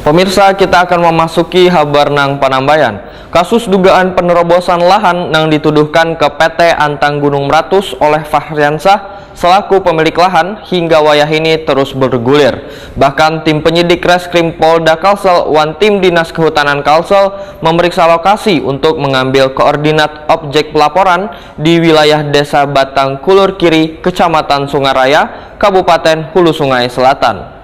Pemirsa, kita akan memasuki kabar nang Panambayan. Kasus dugaan penerobosan lahan yang dituduhkan ke PT Antang Gunung Meratus oleh Fahriansah selaku pemilik lahan hingga wayah ini terus bergulir. Bahkan tim penyidik Reskrim Polda Kalsel wan tim Dinas Kehutanan Kalsel memeriksa lokasi untuk mengambil koordinat objek pelaporan di wilayah Desa Batang Kulur Kiri, Kecamatan Sungaraya, Kabupaten Hulu Sungai Selatan.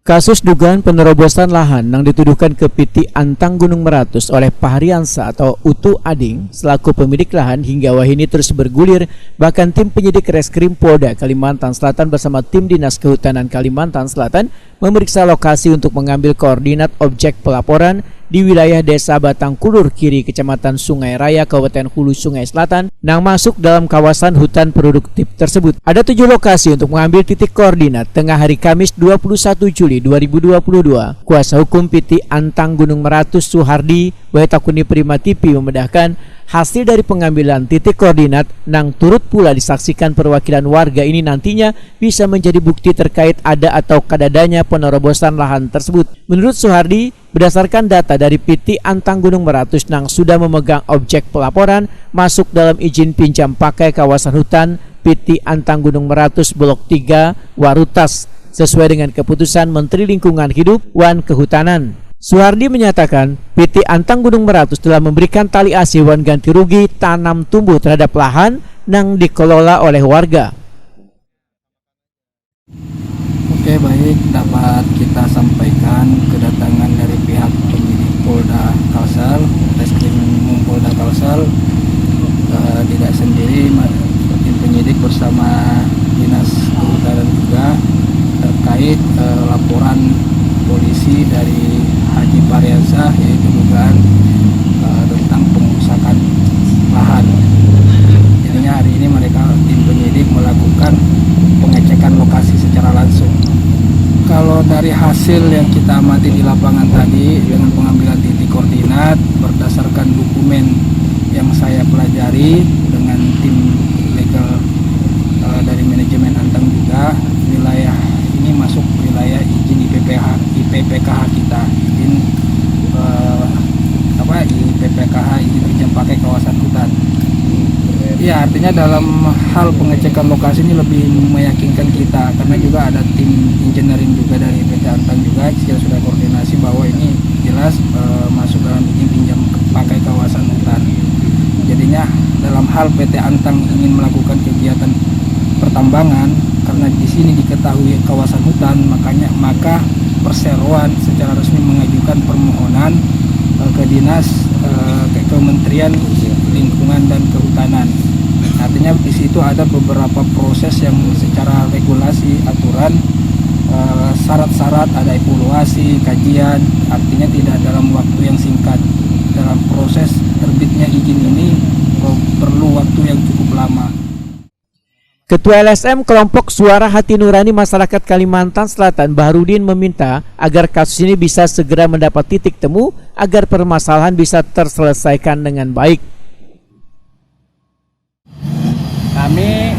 Kasus dugaan penerobosan lahan yang dituduhkan ke PT Antang Gunung Meratus oleh Fahriansah atau Utu Ading selaku pemilik lahan hingga wah ini terus bergulir. Bahkan tim penyidik Reskrim Polda Kalimantan Selatan bersama tim Dinas Kehutanan Kalimantan Selatan memeriksa lokasi untuk mengambil koordinat objek pelaporan di wilayah Desa Batang Kulur Kiri, Kecamatan Sungai Raya, Kabupaten Hulu Sungai Selatan, yang masuk dalam kawasan hutan produktif tersebut. Ada 7 lokasi untuk mengambil titik koordinat. Tengah hari Kamis 21 Juli 2022, kuasa hukum PT Antang Gunung Meratus Suhardi Waitakuni Prima TV memedahkan hasil dari pengambilan titik koordinat yang turut pula disaksikan perwakilan warga ini nantinya bisa menjadi bukti terkait ada atau kadadanya penerobosan lahan tersebut. Menurut Suhardi, berdasarkan data dari PT Antang Gunung Meratus yang sudah memegang objek pelaporan masuk dalam izin pinjam pakai kawasan hutan PT Antang Gunung Meratus Blok 3 Warutas sesuai dengan keputusan Menteri Lingkungan Hidup wan Kehutanan. Suhardi menyatakan PT Antang Gunung Meratus telah memberikan tali asih wan ganti rugi tanam tumbuh terhadap lahan yang dikelola oleh warga. Oke, baik, dapat kita sampaikan kedatangan dari pihak penyidik Polda Kalsel, Reskrim Polda Kalsel, tidak sendiri, tim penyidik bersama Dinas Kehutanan juga terkait laporan polisi dari Haji Fahriansah yaitu dugaan tentang pengusakan lahan. Jadinya hari ini mereka tim penyidik melakukan pengecekan lokasi secara langsung. Kalau dari hasil yang kita amati di lapangan tadi dengan pengambilan titik koordinat berdasarkan dokumen yang saya pelajari dengan tim legal dari manajemen Antang juga, wilayah ini masuk wilayah izin IPPKH kita, izin IPPKH, izin pinjam pakai kawasan hutan. Ya, artinya dalam hal pengecekan lokasi ini lebih meyakinkan kita karena juga ada tim engineering juga dari PT Antang juga sudah koordinasi bahwa ini jelas masuk dalam izin pinjam pakai kawasan hutan. Jadinya dalam hal PT Antang ingin melakukan kegiatan pertambangan karena di sini diketahui kawasan hutan, maka Perseroan secara resmi mengajukan permohonan ke Dinas Kementerian Lingkungan dan Kehutanan. Artinya di situ ada beberapa proses yang secara regulasi, aturan, syarat-syarat, ada evaluasi, kajian. Artinya tidak dalam waktu yang singkat. Dalam proses terbitnya izin ini perlu waktu yang cukup lama. Ketua LSM Kelompok Suara Hati Nurani Masyarakat Kalimantan Selatan Baharudin meminta agar kasus ini bisa segera mendapat titik temu agar permasalahan bisa terselesaikan dengan baik. Kami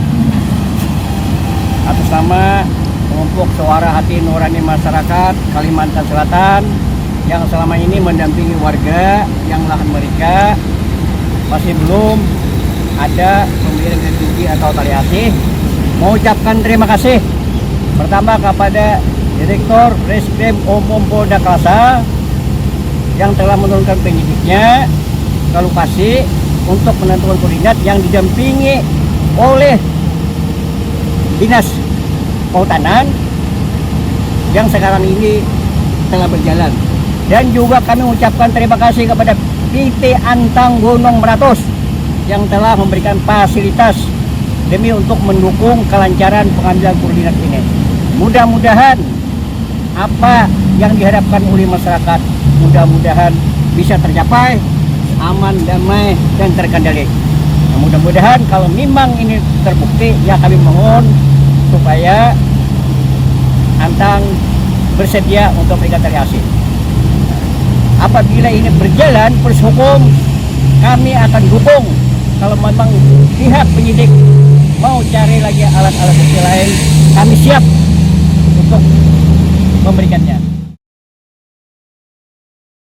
atas nama Kelompok Suara Hati Nurani Masyarakat Kalimantan Selatan yang selama ini mendampingi warga yang lahan mereka masih belum ada pemberian ganti atau tali asih, mengucapkan terima kasih pertama kepada Direktur Reskrim Umum Polda Kalsel yang telah menurunkan penyidiknya ke lokasi untuk menentukan koordinat yang didampingi oleh Dinas Kehutanan yang sekarang ini tengah berjalan. Dan juga kami mengucapkan terima kasih kepada PT Antang Gunung Meratus yang telah memberikan fasilitas demi untuk mendukung kelancaran pengambilan koordinat ini. Mudah-mudahan apa yang diharapkan oleh masyarakat mudah-mudahan bisa tercapai, aman, damai, dan terkendali. Nah, mudah-mudahan kalau memang ini terbukti, ya kami mohon supaya Antang bersedia untuk memberikan tali asih. Apabila ini berjalan proses hukum, kami akan dukung. Kalau memang pihak penyidik mau cari lagi alat-alat bukti lain, kami siap untuk memberikannya.